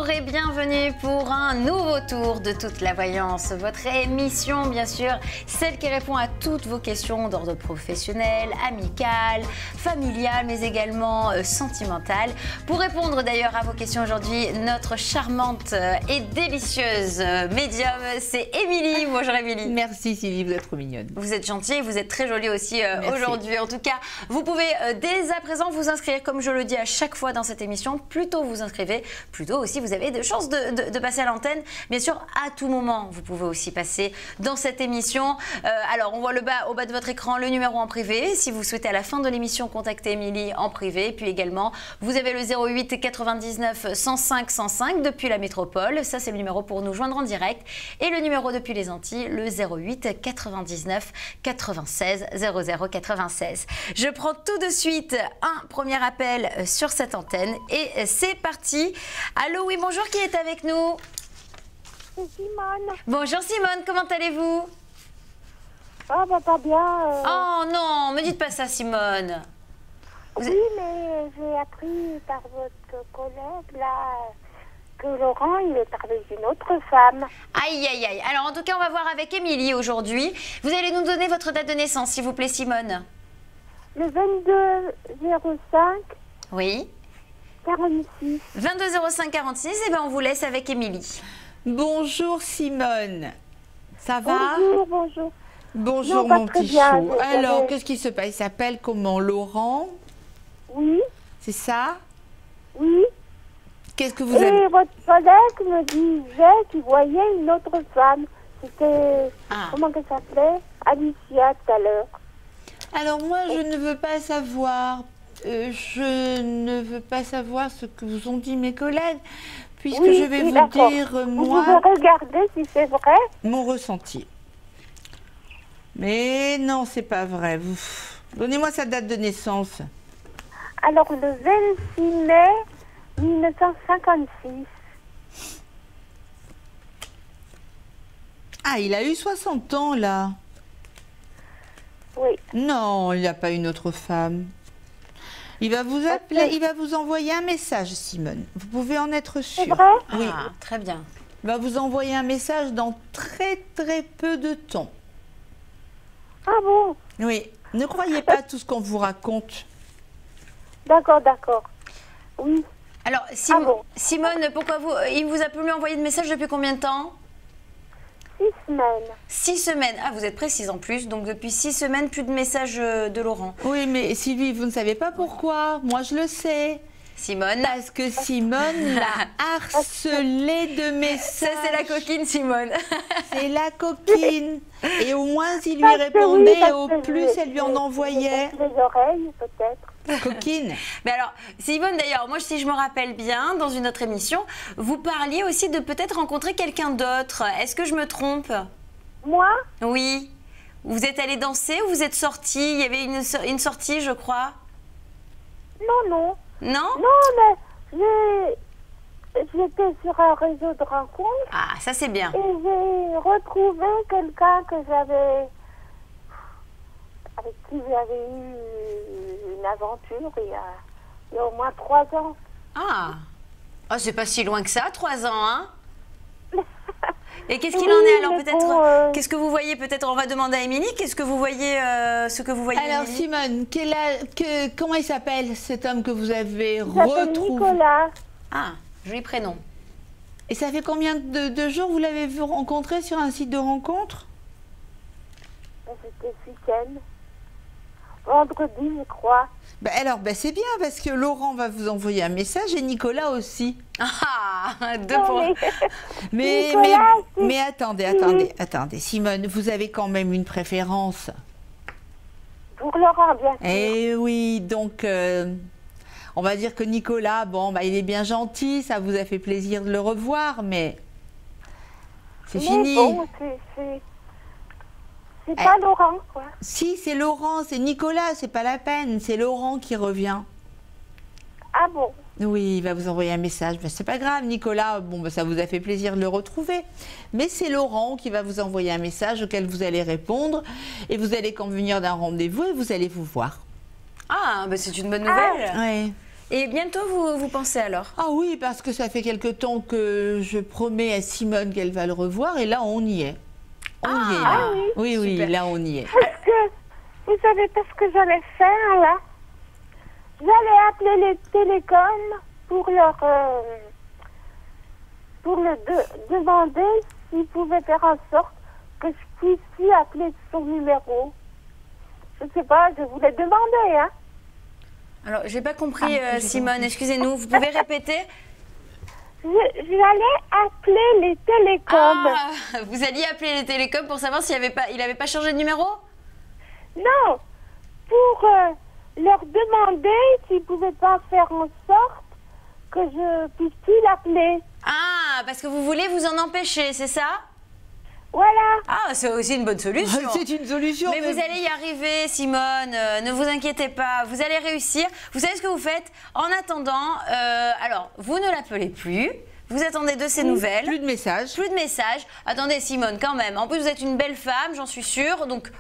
Bonjour et bienvenue pour un nouveau tour de toute la voyance. Votre émission, bien sûr, celle qui répond à toutes vos questions d'ordre professionnel, amical, familial, mais également sentimental. Pour répondre d'ailleurs à vos questions aujourd'hui, notre charmante et délicieuse médium, c'est Émilie. Bonjour Émilie. Merci Sylvie, vous êtes trop mignonne. Vous êtes gentille, vous êtes très jolie aussi aujourd'hui. En tout cas, vous pouvez dès à présent vous inscrire, comme je le dis à chaque fois dans cette émission. Plus tôt vous inscrivez, plus tôt aussi vous avez de chances de passer à l'antenne. Bien sûr, à tout moment, vous pouvez aussi passer dans cette émission. Alors, on voit au bas de votre écran le numéro en privé. Si vous souhaitez à la fin de l'émission contacter Émilie en privé. Puis également, vous avez le 08 99 105 105 depuis la métropole. Ça, c'est le numéro pour nous joindre en direct. Et le numéro depuis les Antilles, le 08 99 96 00 96. Je prends tout de suite un premier appel sur cette antenne. Et c'est parti. Allô, oui, bonjour, qui est avec nous? C'est Simone. Bonjour Simone, comment allez-vous? Ah, bah, pas bien. Oh non, me dites pas ça Simone. Oui, mais j'ai appris par votre collègue, là, que Laurent, il est avec une autre femme. Aïe, aïe, aïe. Alors, en tout cas, on va voir avec Émilie aujourd'hui. Vous allez nous donner votre date de naissance, s'il vous plaît, Simone. Le 22-05. Oui. 46. 22 05 46, et bien on vous laisse avec Émilie. Bonjour Simone, ça va? Bonjour, bonjour. Bonjour Non, pas mon très petit bien, chou. Alors, qu'est-ce qui se passe? Il s'appelle comment? Laurent? Oui, C'est ça? oui. Qu'est-ce que vous Et avez? votre collègue me disait qu'il voyait une autre femme. C'était, comment qu'elle s'appelait? Alicia, tout à l'heure. Alors moi, je ne veux pas savoir. Je ne veux pas savoir ce que vous ont dit mes collègues, puisque Oui, je vais oui, vous d'accord. dire, Vous moi, pouvez regarder si c'est vrai. mon ressenti. Mais non, c'est pas vrai. Donnez-moi sa date de naissance. Alors, le 26 mai 1956. Ah, il a eu 60 ans, là. Oui. Non, il n'y a pas une autre femme. Il va vous appeler, il va vous envoyer un message, Simone. Vous pouvez en être sûre. C'est vrai? Oui. Ah, très bien. Il va vous envoyer un message dans très très peu de temps. Ah bon? Oui. Ne croyez pas tout ce qu'on vous raconte. D'accord, d'accord. Oui. Alors, bon. Simone, pourquoi il vous a plus envoyé de message depuis combien de temps? 6 semaines. 6 semaines. Ah, vous êtes précise en plus. Donc, depuis 6 semaines, plus de messages de Laurent. Oui, mais Sylvie, vous ne savez pas pourquoi. Moi, je le sais. Simone. Parce que Simone l'a harcelé de messages. Ça, c'est la coquine, Simone. C'est la coquine. Et au moins, il lui Parce que répondait, oui, parce au que plus, elle lui en envoyait. Les oreilles, peut-être. Coquine. Mais alors, Simone, d'ailleurs, moi, si je me rappelle bien, dans une autre émission, vous parliez aussi de peut-être rencontrer quelqu'un d'autre. Est-ce que je me trompe? Moi? Oui. Vous êtes allé danser ou vous êtes sorti? Il y avait une sortie, je crois. Non, non. Non? Non, mais j'étais sur un réseau de rencontres Ah, ça c'est bien. et j'ai retrouvé quelqu'un que j'avais... avec qui j'avais eu une aventure il y a au moins 3 ans. Ah, c'est pas si loin que ça, 3 ans, hein? Et qu'est-ce qu'il Oui, en est alors mais peut-être bon, qu'est-ce que vous voyez? Peut-être on va demander à Émilie. Qu'est-ce que vous voyez, ce que vous voyez? Alors Émilie Simone, comment il s'appelle cet homme que vous avez il s'appelle retrouvé? Nicolas. Ah, joli prénom. Et ça fait combien de jours vous l'avez vu rencontrer sur un site de rencontre? C'était ce week-end. Vendredi, je crois. Alors, c'est bien parce que Laurent va vous envoyer un message et Nicolas aussi. Ah, 2 Non, points. Mais attendez. Simone, vous avez quand même une préférence. Pour Laurent, bien sûr. Eh oui, donc on va dire que Nicolas, il est bien gentil, ça vous a fait plaisir de le revoir, mais c'est fini. Bon, c'est pas Laurent, quoi. Si, c'est Laurent, c'est Nicolas, c'est pas la peine, c'est Laurent qui revient. Ah bon? Oui, il va vous envoyer un message. C'est pas grave, Nicolas, ça vous a fait plaisir de le retrouver. Mais c'est Laurent qui va vous envoyer un message auquel vous allez répondre et vous allez convenir d'un rendez-vous et vous allez vous voir. Ah, c'est une bonne nouvelle. Oui. Et bientôt, vous pensez alors? Ah oui, parce que ça fait quelque temps que je promets à Simone qu'elle va le revoir et là, on y est. On y est, là. Ah oui. Oui, Super. là, on y est. Parce que, vous savez pas ce que j'allais faire, là? J'allais appeler les télécoms pour leur demander s'ils pouvaient faire en sorte que je puisse lui appeler son numéro. Je sais pas, je voulais demander, hein. Alors, j'ai pas compris, Simone, excusez-nous, vous pouvez répéter? J'allais appeler les télécoms. Ah, vous alliez appeler les télécoms pour savoir s'il avait pas changé de numéro? Non, pour leur demander s'ils pouvaient pas faire en sorte que je puisse plus l'appeler. Ah, parce que vous voulez vous en empêcher, c'est ça? Voilà. Ah, c'est aussi une bonne solution. C'est une solution. Mais vous allez y arriver, Simone, ne vous inquiétez pas, vous allez réussir. Vous savez ce que vous faites? En attendant, alors, vous ne l'appelez plus, vous attendez de ses nouvelles. Plus de messages. Plus de messages. Attendez, Simone, quand même. En plus, vous êtes une belle femme, j'en suis sûre. Donc,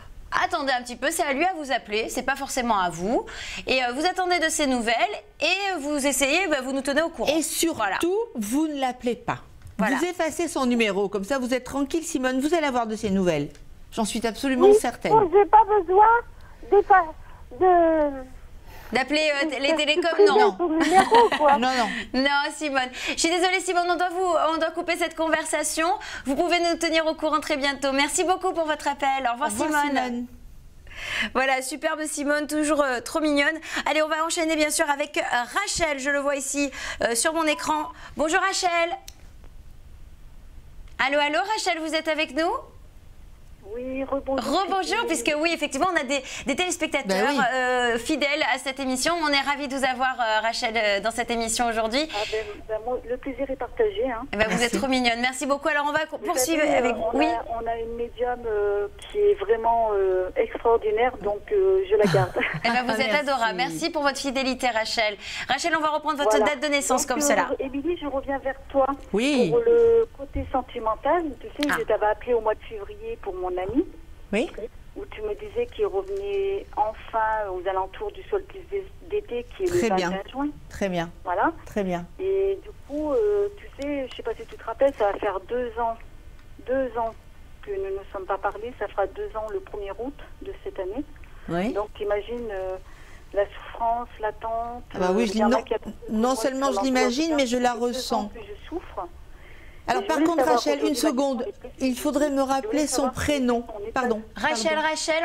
attendez un petit peu. C'est à lui à vous appeler. C'est pas forcément à vous. Et vous attendez de ses nouvelles et vous essayez, vous nous tenez au courant. Et surtout, Voilà. vous ne l'appelez pas. Voilà. Vous effacez son numéro. Comme ça, vous êtes tranquille, Simone. Vous allez avoir de ses nouvelles. J'en suis absolument certaine. Oh, j'ai pas besoin de D'appeler les télécoms, supprimer non. son numéro, quoi. Non, non. Non, Simone. Je suis désolée, Simone, on doit couper cette conversation. Vous pouvez nous tenir au courant très bientôt. Merci beaucoup pour votre appel. Au revoir, Simone. Voilà, superbe Simone, toujours trop mignonne. Allez, on va enchaîner bien sûr avec Rachel. Je le vois ici sur mon écran. Bonjour Rachel. Allô, allô, Rachel, vous êtes avec nous? Oui, rebonjour. Rebonjour, puisque oui, effectivement, on a des téléspectateurs fidèles à cette émission. On est ravis de vous avoir, Rachel, dans cette émission aujourd'hui. Ah moi, le plaisir est partagé. Hein. Vous êtes trop mignonne. Merci beaucoup. Alors, on va poursuivre savez, avec... On a une médium qui est vraiment extraordinaire, donc je la garde. Vous êtes adorable. Merci pour votre fidélité, Rachel. Rachel, on va reprendre votre date de naissance donc, comme cela. Émilie, je reviens vers toi pour le côté sentimental. Tu sais, je t'avais appelé au mois de février pour mon ami. Oui. Où tu me disais qu'il revenait enfin aux alentours du solstice d'été, qui est le 21 juin. Très bien. Voilà. Très bien. Et du coup, tu sais, je ne sais pas si tu te rappelles, ça va faire 2 ans. 2 ans que nous ne nous sommes pas parlé. Ça fera 2 ans le 1er août de cette année. Oui. Donc, imagine la souffrance, l'attente. Oui, non seulement je l'imagine, mais je la ressens. Que je souffre. Alors, par contre, Rachel, une seconde. Il faudrait me rappeler son prénom. Pardon. Rachel,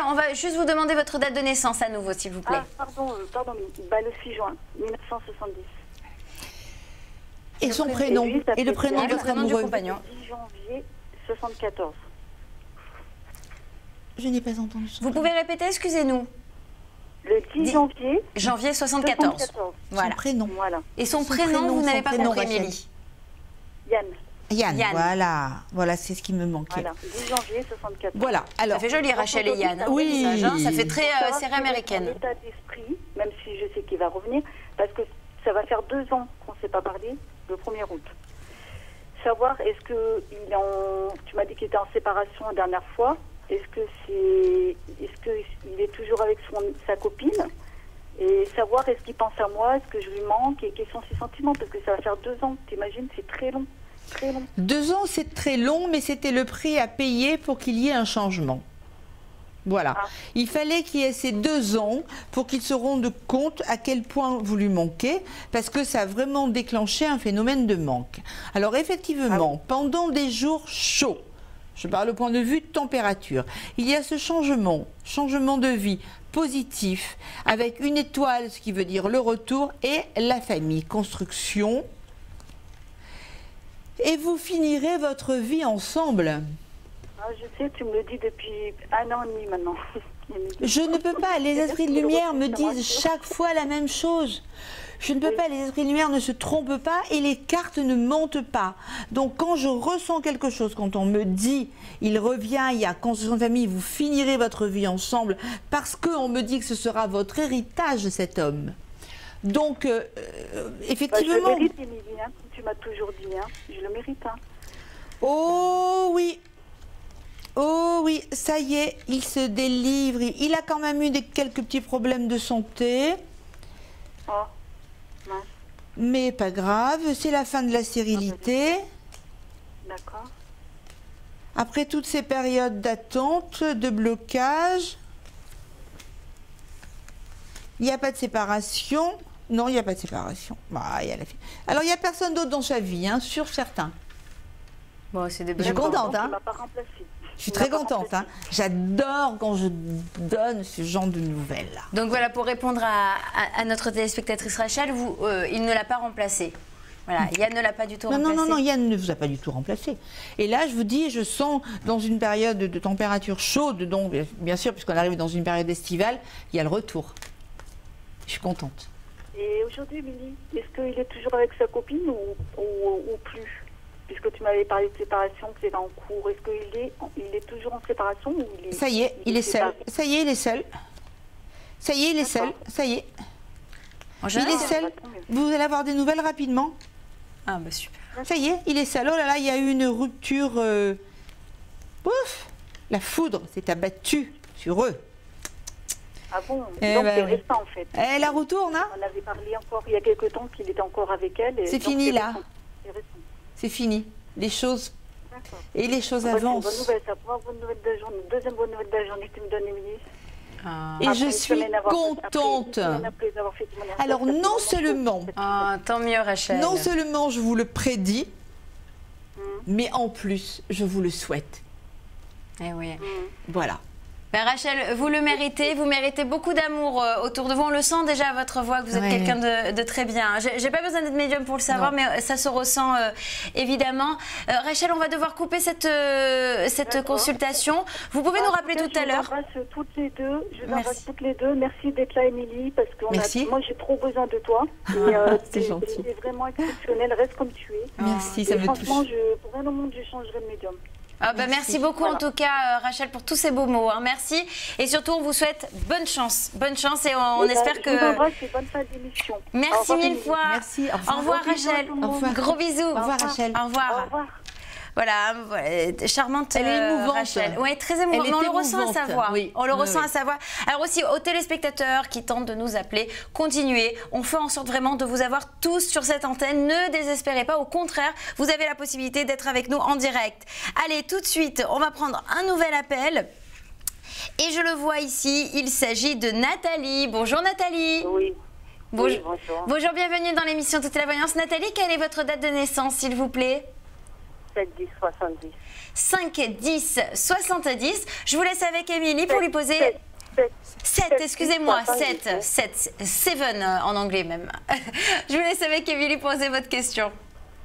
on va juste vous demander votre date de naissance à nouveau, s'il vous plaît. Ah, pardon, le 6 juin 1970. Et son prénom. Et le prénom de votre amoureux. 10 janvier 74. Je n'ai pas entendu son Vous pouvez répéter, excusez-nous. Le 10 janvier. Janvier 74. Voilà. Son prénom. Voilà. Et son prénom, vous n'avez pas compris, Émilie. Yann. Voilà, c'est ce qui me manquait. Voilà, 10 janvier 74. Voilà, alors. Ça fait joli, Rachel et Yann. Oui. Ça fait très série américaine. État d'esprit, même si je sais qu'il va revenir, parce que ça va faire 2 ans qu'on ne s'est pas parlé, le 1er août. Savoir, est-ce que tu m'as dit qu'il était en séparation la dernière fois, est-ce qu'il est toujours avec sa copine? Et savoir, est-ce qu'il pense à moi, est-ce que je lui manque, et quels sont ses sentiments, parce que ça va faire 2 ans, t'imagines, c'est très long. 2 ans, c'est très long, mais c'était le prix à payer pour qu'il y ait un changement. Voilà. Il fallait qu'il y ait ces 2 ans pour qu'il se rende compte à quel point vous lui manquez, parce que ça a vraiment déclenché un phénomène de manque. Alors effectivement, pendant des jours chauds, je parle au point de vue de température, il y a ce changement de vie positif, avec une étoile, ce qui veut dire le retour, et la famille, construction. Et vous finirez votre vie ensemble. Je sais, tu me le dis depuis 1 an et demi maintenant. Je ne peux pas, les esprits de lumière me disent chaque fois la même chose. Je ne peux pas, les esprits de lumière ne se trompent pas et les cartes ne mentent pas. Donc quand je ressens quelque chose, quand on me dit, il revient, il y a construction de famille, vous finirez votre vie ensemble, parce qu'on me dit que ce sera votre héritage, cet homme. Donc, effectivement... je le mérite, Émilie, hein, tu m'as toujours dit, hein, je le mérite. Hein. Oh oui, ça y est, il se délivre. Il a quand même eu quelques petits problèmes de santé. Ouais. Mais pas grave, c'est la fin de la stérilité. D'accord. Après toutes ces périodes d'attente, de blocage, il n'y a pas de séparation. Non, il n'y a pas de séparation. Bah, il y a la fille. Alors, il n'y a personne d'autre dans sa vie, hein, sur certains. Bon, c'est des Je suis contente, hein. Il m'a pas remplacé. Je suis très contente, hein. J'adore quand je donne ce genre de nouvelles-là. Donc voilà, pour répondre à notre téléspectatrice Rachel, il ne l'a pas remplacé. Voilà, Yann ne l'a pas du tout remplacé. Non, Yann ne vous a pas du tout remplacé. Et là, je vous dis, je sens dans une période de température chaude, donc bien sûr, puisqu'on arrive dans une période estivale, il y a le retour. Je suis contente. Et aujourd'hui, Émilie, est-ce qu'il est toujours avec sa copine ou plus? Puisque tu m'avais parlé de séparation, que c'était en cours. Est-ce qu'il est toujours en séparation ou il est... Ça y est, il est seul. Ça y est, il est seul. Ça y est, il est seul. Ça y est. Il est seul. Vous allez avoir des nouvelles rapidement. Ah bah super. Ça y est, il est seul. Oh là là, il y a eu une rupture. Ouf, la foudre s'est abattue sur eux. Ah bon? Donc ben, c'est récent en fait. Elle retourne, hein? On avait parlé encore il y a quelques temps qu'il était encore avec elle. C'est fini là. C'est récent. C'est fini. Les choses. D'accord. Et les choses C'est une avancent. bonne nouvelle, ça. Première bonne nouvelle de la journée. Deuxième bonne nouvelle de la journée que tu me donnes, Émilie. Et Après je une suis semaine contente. après avoir fait mon anniversaire, Alors ça fait non vraiment seulement, chaud. Ah, tant mieux Rachel. non seulement je vous le prédis, mais en plus je vous le souhaite. Eh oui. Voilà. Ben Rachel, vous le méritez, vous méritez beaucoup d'amour autour de vous. On le sent déjà à votre voix que vous êtes quelqu'un de très bien. J'ai pas besoin d'être médium pour le savoir, mais ça se ressent évidemment. Rachel, on va devoir couper cette consultation. Vous pouvez nous rappeler tout à l'heure. Je vous embrasse toutes les deux. Je vous embrasse toutes les deux. Merci d'être là, Émilie, parce que moi j'ai trop besoin de toi. C'est gentil. C'est vraiment exceptionnel. Reste comme tu es. Merci, ça me touche. Franchement, pour rien au monde, je changerai de médium. Ah bah merci beaucoup en tout cas Rachel pour tous ces beaux mots. Hein. Merci et surtout on vous souhaite bonne chance et on espère que. Je vous embrasse et bonne fin d'émission. Merci mille fois. Merci. Au revoir Rachel. Au revoir. Gros bisous. Au revoir Rachel. Au revoir. Au revoir. Voilà, charmante Elle est émouvante. Rachel. Oui, très émouvante. Mais on le ressent à sa voix. Oui. On le ressent à sa voix. Alors aussi aux téléspectateurs qui tentent de nous appeler, continuez. On fait en sorte vraiment de vous avoir tous sur cette antenne. Ne désespérez pas. Au contraire, vous avez la possibilité d'être avec nous en direct. Allez, tout de suite, on va prendre un nouvel appel. Et je le vois ici, il s'agit de Nathalie. Bonjour Nathalie. Oui. Bonjour. Oui, bonjour. Bonjour, bienvenue dans l'émission Toute la Voyance. Nathalie, quelle est votre date de naissance, s'il vous plaît? 7-10-70. 5-10-70. Je vous laisse avec Émilie pour lui poser... 7, excusez-moi, 7 en anglais même. Je vous laisse avec Émilie poser votre question.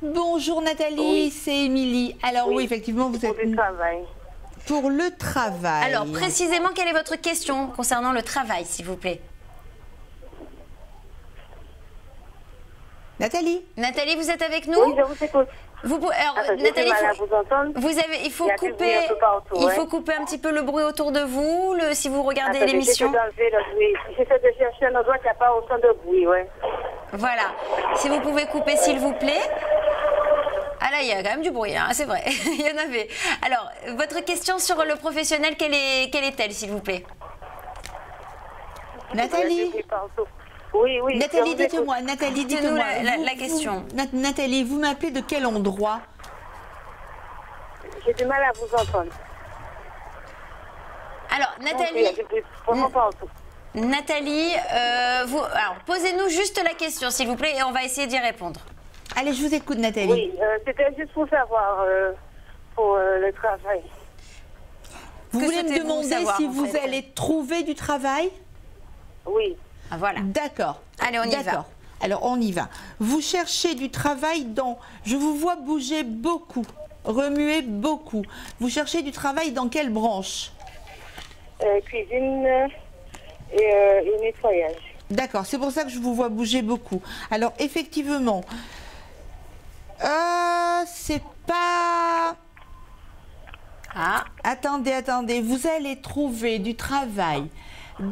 Bonjour Nathalie, c'est Émilie. Alors oui, effectivement, vous êtes... Pour le travail. Pour le travail. Alors précisément, quelle est votre question concernant le travail, s'il vous plaît? Nathalie, vous êtes avec nous? Oui, je vous écoute. Alors, J'ai Nathalie, mal à vous entendre. il faut Il y a du bruit un peu partout, il ouais. faut couper un petit peu le bruit autour de vous, si vous regardez Attendez, l'émission. J'essaie de chercher un endroit qui n'a pas autant de bruit, ouais. Voilà. Si vous pouvez couper, s'il vous plaît. Ah là, il y a quand même du bruit, hein, c'est vrai. Il y en avait. Alors, votre question sur le professionnel, quelle est-elle, s'il vous plaît? Nathalie. Oui, oui. Nathalie, dites-moi, Dites-nous la question. Nathalie, vous m'appelez de quel endroit? J'ai du mal à vous entendre. Alors, Nathalie, alors, posez-nous juste la question, s'il vous plaît, et on va essayer d'y répondre. Allez, je vous écoute, Nathalie. Oui, c'était juste pour savoir pour le travail. Vous Que voulez me souhaitez-vous demander savoir, si en vous fait allez trouver du travail? Oui. Ah, voilà. D'accord. Allez, on y va. D'accord. Alors, on y va. Vous cherchez du travail dans... Je vous vois bouger beaucoup, remuer beaucoup. Vous cherchez du travail dans quelle branche? Cuisine et nettoyage. D'accord, c'est pour ça que je vous vois bouger beaucoup. Alors, effectivement, c'est pas... Ah, Attendez, vous allez trouver du travail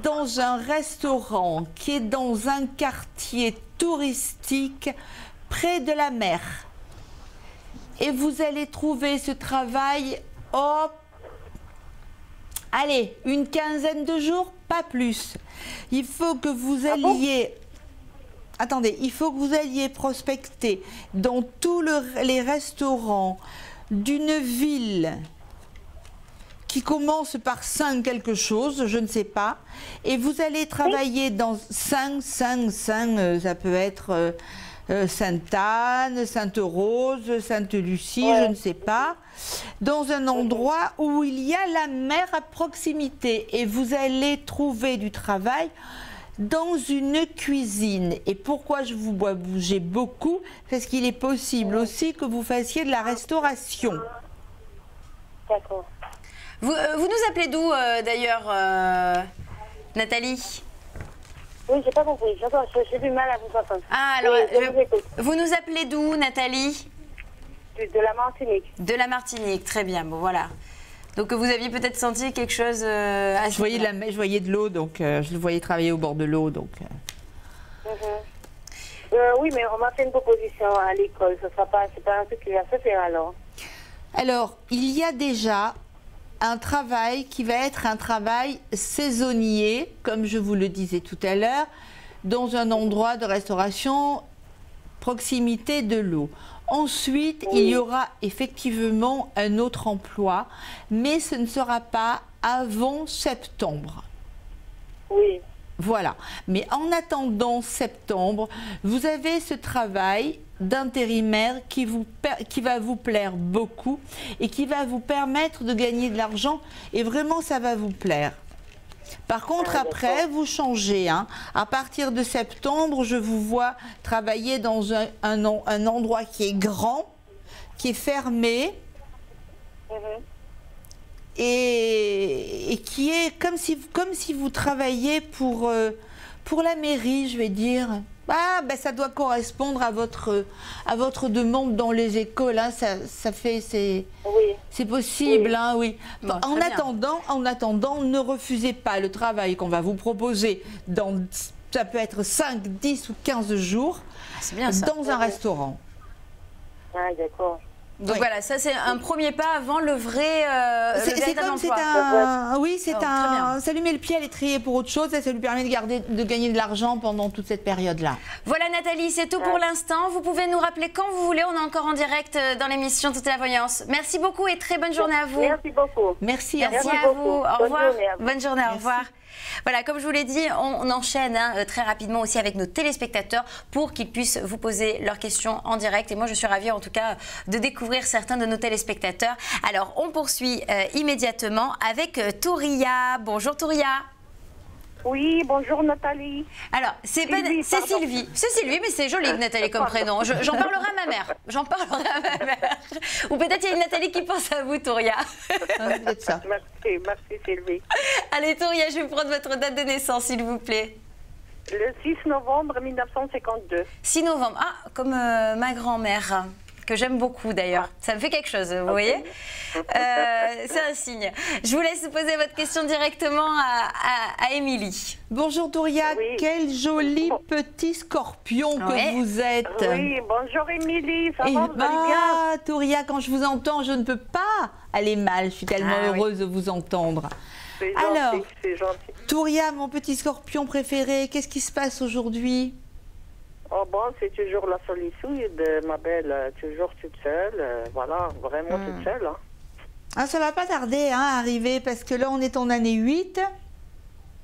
dans un restaurant qui est dans un quartier touristique près de la mer. Et vous allez trouver ce travail, allez, une quinzaine de jours, pas plus. Il faut que vous alliez... attendez, il faut que vous alliez prospecter dans tous les restaurants d'une ville qui commence par 5 quelque chose, je ne sais pas, et vous allez travailler dans 5, ça peut être Sainte-Anne, Sainte-Rose, Sainte-Lucie, je ne sais pas, dans un endroit où il y a la mer à proximité, et vous allez trouver du travail dans une cuisine. Et pourquoi je vous vois bouger beaucoup? Parce qu'il est possible aussi que vous fassiez de la restauration. D'accord. Vous nous appelez d'où d'ailleurs, Nathalie? Oui, j'ai pas compris. J'ai du mal à vous entendre. Ah, alors, Oui, je vous écoute. vous nous appelez d'où, Nathalie? De la Martinique. De la Martinique, très bien, bon voilà. Donc vous aviez peut-être senti quelque chose à Je voyais je voyais de l'eau, donc je le voyais travailler au bord de l'eau. Donc. Oui, mais on m'a fait une proposition à l'école. C'est pas un truc qui va se faire alors. Alors, il y a déjà un travail qui va être un travail saisonnier, comme je vous le disais tout à l'heure, dans un endroit de restauration proximité de l'eau. Ensuite, il y aura effectivement un autre emploi, mais ce ne sera pas avant septembre. Oui. Voilà. Mais en attendant septembre, vous avez ce travail d'intérimaire qui va vous plaire beaucoup et qui va vous permettre de gagner de l'argent, et vraiment ça va vous plaire. Par contre, après, vous changez. Hein. À partir de septembre, je vous vois travailler dans un endroit qui est grand, qui est fermé, et qui est comme si vous travailliez pour la mairie, je vais dire. Ah, ben ça doit correspondre à votre demande dans les écoles. Hein. C'est possible, hein, oui. Bon, en attendant, ne refusez pas le travail qu'on va vous proposer ça peut être 5, 10 ou 15 jours c'est bien, ça. dans un restaurant. Ah, d'accord. Donc voilà, ça c'est un premier pas avant le vrai emploi. Ça lui met le pied à l'étrier pour autre chose et ça lui permet de gagner de l'argent pendant toute cette période-là. Voilà Nathalie, c'est tout pour l'instant. Vous pouvez nous rappeler quand vous voulez, on est encore en direct dans l'émission Tout est la voyance. Merci beaucoup et très bonne journée à vous. Merci beaucoup. Merci à vous. Au revoir. Bonne journée, au revoir. Voilà, comme je vous l'ai dit, on enchaîne très rapidement aussi avec nos téléspectateurs pour qu'ils puissent vous poser leurs questions en direct. Et moi, je suis ravie en tout cas de découvrir certains de nos téléspectateurs. Alors, on poursuit immédiatement avec Touria. Bonjour Touria. Oui, bonjour Nathalie. Alors, c'est Sylvie. C'est Sylvie, mais c'est joli Nathalie comme prénom. J'en parlerai à ma mère. Ou peut-être il y a une Nathalie qui pense à vous, Touria. Peut-être ça. Merci Sylvie. Allez Touria, je vais prendre votre date de naissance, s'il vous plaît. Le 6 novembre 1952. 6 novembre, ah, comme ma grand-mère, que j'aime beaucoup d'ailleurs. Ça me fait quelque chose, vous voyez. C'est un signe. Je vous laisse poser votre question directement à Émilie. Bonjour Touria, oui. Quel joli petit scorpion que vous êtes. Oui, bonjour Émilie, ça va, vous allez bien? Touria, quand je vous entends, je ne peux pas aller mal. Je suis tellement heureuse de vous entendre. C'est gentil, c'est gentil. Touria, mon petit scorpion préféré, qu'est-ce qui se passe aujourd'hui? Oh bon, c'est toujours la solitude, ma belle, toujours toute seule, voilà, vraiment toute seule. Hein. Ah, ça va pas tarder à arriver, parce que là, on est en année 8.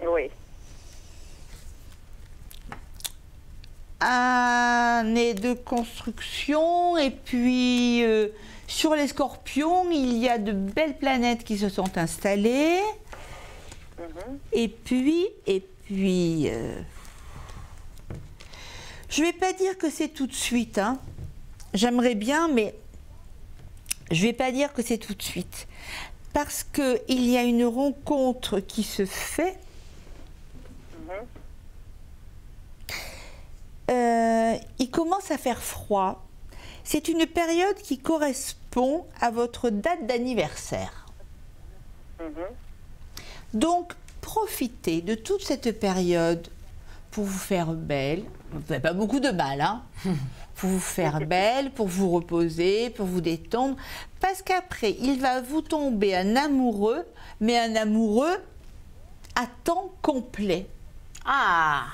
Oui. Année de construction, et puis sur les scorpions, il y a de belles planètes qui se sont installées. Et puis, je ne vais pas dire que c'est tout de suite, hein. J'aimerais bien, mais je ne vais pas dire que c'est tout de suite. Parce qu'il y a une rencontre qui se fait. Il commence à faire froid. C'est une période qui correspond à votre date d'anniversaire. Donc, profitez de toute cette période pour vous faire belle. Vous n'avez pas beaucoup de mal, hein. Pour vous faire belle, pour vous reposer, pour vous détendre. Parce qu'après, il va vous tomber un amoureux, mais un amoureux à temps complet. Ah!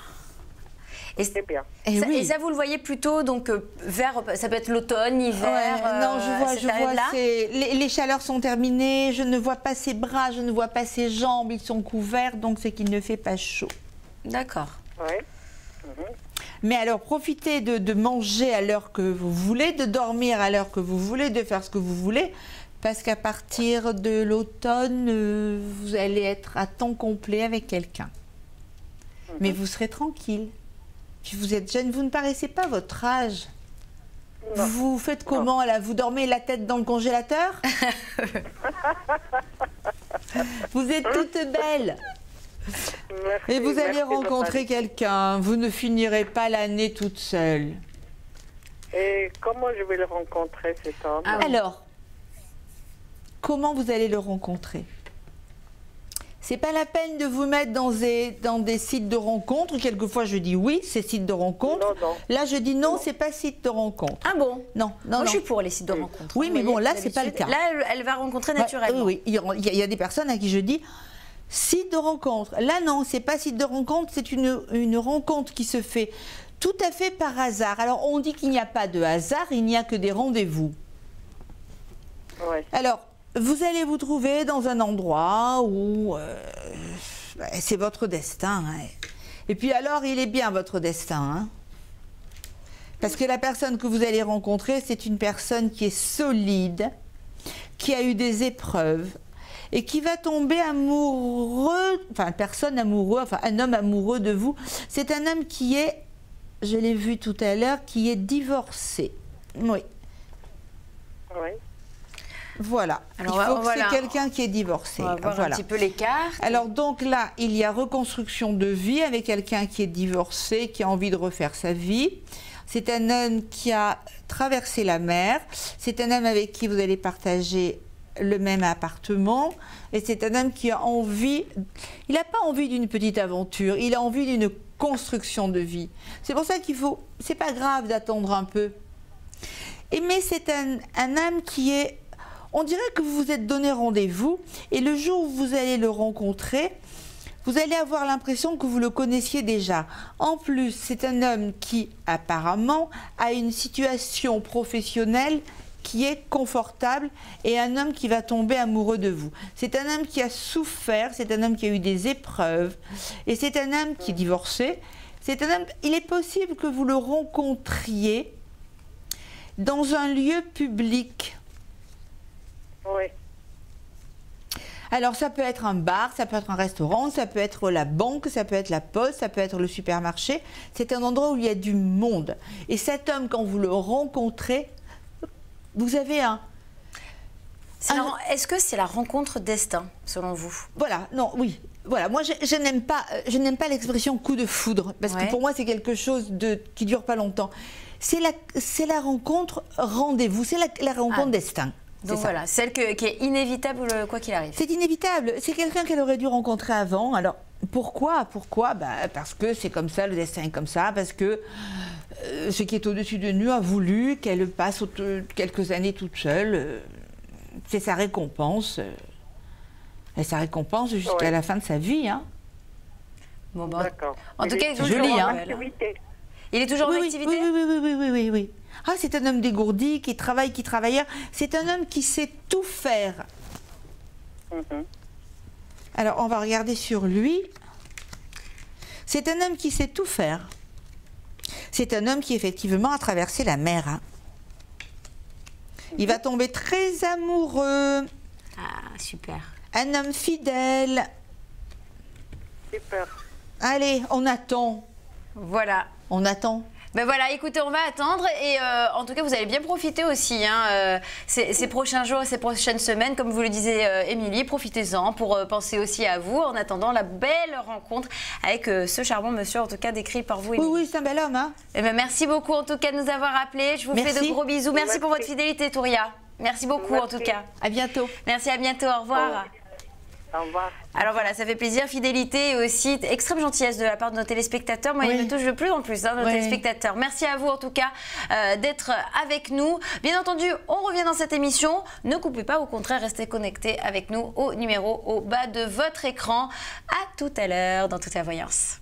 C'est bien. Et ça, vous le voyez plutôt donc vers, ça peut être l'automne, l'hiver. Non, je vois. Les chaleurs sont terminées. Je ne vois pas ses bras, je ne vois pas ses jambes. Ils sont couverts, donc c'est qu'il ne fait pas chaud. D'accord. Ouais. Mais alors, profitez de manger à l'heure que vous voulez, de dormir à l'heure que vous voulez, de faire ce que vous voulez, parce qu'à partir de l'automne, vous allez être à temps complet avec quelqu'un. Mais vous serez tranquille. Puis vous êtes jeune, vous ne paraissez pas votre âge. Non. Vous faites comment là? Vous dormez la tête dans le congélateur? Vous êtes toute belle. Merci, et vous allez rencontrer quelqu'un. Vous ne finirez pas l'année toute seule. Et comment je vais le rencontrer, cet homme? Alors, comment vous allez le rencontrer? C'est pas la peine de vous mettre dans des sites de rencontres. Quelquefois, je dis oui, c'est site de rencontre. Non. Là, je dis non, c'est pas site de rencontre. Ah bon? Non. Moi, je suis pour les sites de rencontres. Oui, mais bon, là, c'est pas le cas. Là, elle va rencontrer naturellement. Oui, il y a des personnes à qui je dis site de rencontre. Là, non, c'est pas site de rencontre, c'est une rencontre qui se fait tout à fait par hasard. Alors, on dit qu'il n'y a pas de hasard, il n'y a que des rendez-vous. Ouais. Alors, vous allez vous trouver dans un endroit où c'est votre destin. Hein. Et puis alors, il est bien votre destin. Hein. Parce que la personne que vous allez rencontrer, c'est une personne qui est solide, qui a eu des épreuves, et qui va tomber amoureux, enfin, un homme amoureux de vous. C'est un homme qui est, je l'ai vu tout à l'heure, qui est divorcé. Oui. Oui. Voilà. Alors, il faut que c'est quelqu'un qui est divorcé. On va voir un petit peu les cartes. Alors donc là, il y a reconstruction de vie avec quelqu'un qui est divorcé, qui a envie de refaire sa vie. C'est un homme qui a traversé la mer. C'est un homme avec qui vous allez partager le même appartement. Et c'est un homme qui a envie, il n'a pas envie d'une petite aventure, il a envie d'une construction de vie. C'est pour ça qu'il faut, c'est pas grave d'attendre un peu. Mais c'est un homme qui est, on dirait que vous vous êtes donné rendez-vous et le jour où vous allez le rencontrer, vous allez avoir l'impression que vous le connaissiez déjà. En plus, c'est un homme qui, apparemment, a une situation professionnelle qui est confortable et un homme qui va tomber amoureux de vous. C'est un homme qui a souffert, c'est un homme qui a eu des épreuves et c'est un homme qui est divorcé. C'est un homme, il est possible que vous le rencontriez dans un lieu public. Oui. Alors ça peut être un bar, ça peut être un restaurant, ça peut être la banque, ça peut être la poste, ça peut être le supermarché. C'est un endroit où il y a du monde. Et cet homme, quand vous le rencontrez, vous avez Est-ce que c'est la rencontre destin, selon vous? Voilà, non, oui. Voilà, moi je n'aime pas l'expression coup de foudre, parce que pour moi c'est quelque chose qui dure pas longtemps. C'est la rencontre rendez-vous, c'est la rencontre destin. Donc voilà, celle qui est inévitable quoi qu'il arrive. C'est inévitable, c'est quelqu'un qu'elle aurait dû rencontrer avant. Alors pourquoi? Parce que c'est comme ça, le destin est comme ça, parce que ce qui est au-dessus de nous a voulu qu'elle passe quelques années toute seule. C'est sa récompense. Et sa récompense jusqu'à la fin de sa vie. Hein. Bon, bon. D'accord. En tout cas, joli, hein. Il est toujours en activité? Oui. Ah, c'est un homme dégourdi, qui travaille. C'est un homme qui sait tout faire. Alors, on va regarder sur lui. C'est un homme qui sait tout faire. C'est un homme qui, effectivement, a traversé la mer. Hein. Il va tomber très amoureux. Ah, super. Un homme fidèle. Super. Allez, on attend. Voilà. On attend. Ben voilà, écoutez, on va attendre et en tout cas, vous allez bien profiter aussi ces prochains jours, ces prochaines semaines, comme vous le disiez, Émilie, profitez-en pour penser aussi à vous en attendant la belle rencontre avec ce charmant monsieur, en tout cas décrit par vous, Émilie. Oui, c'est un bel homme. Hein. Eh ben, merci beaucoup en tout cas de nous avoir appelés. Je vous fais de gros bisous. Merci pour votre fidélité, Touria. Merci beaucoup en tout cas. À bientôt. Merci, à bientôt. Au revoir. Au revoir. Alors voilà, ça fait plaisir, fidélité et aussi extrême gentillesse de la part de nos téléspectateurs. Moi, il me touche de plus en plus, nos téléspectateurs. Merci à vous en tout cas d'être avec nous. Bien entendu, on revient dans cette émission. Ne coupez pas, au contraire, restez connectés avec nous au numéro au bas de votre écran. À tout à l'heure dans Toute la Voyance.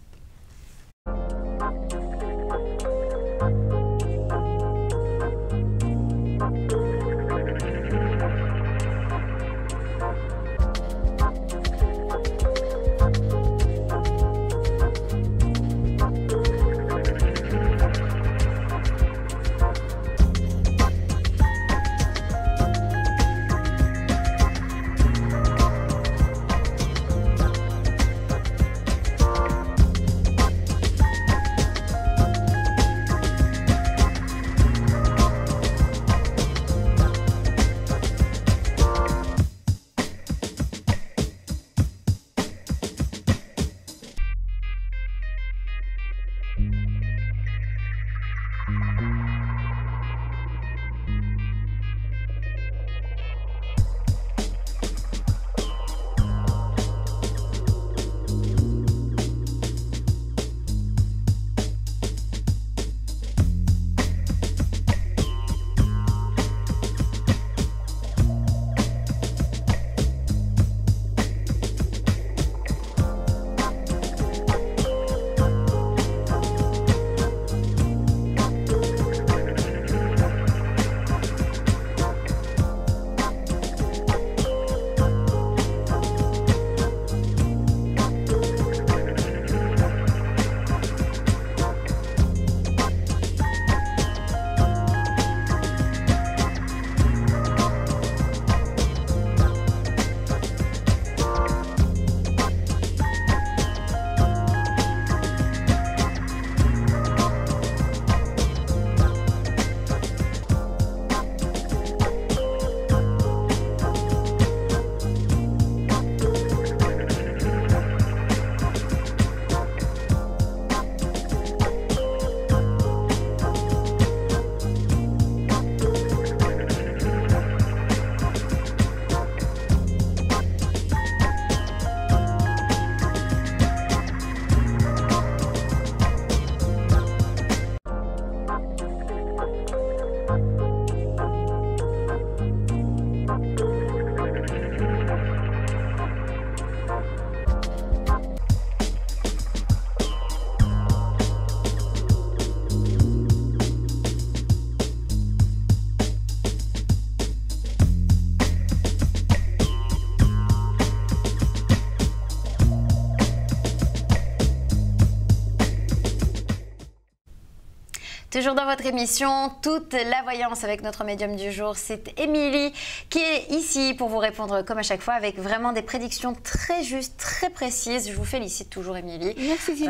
Toujours dans votre émission, toute la voyance avec notre médium du jour, c'est Émilie qui est ici pour vous répondre comme à chaque fois avec vraiment des prédictions très justes, très précises. Je vous félicite toujours Émilie. Merci Sylvie.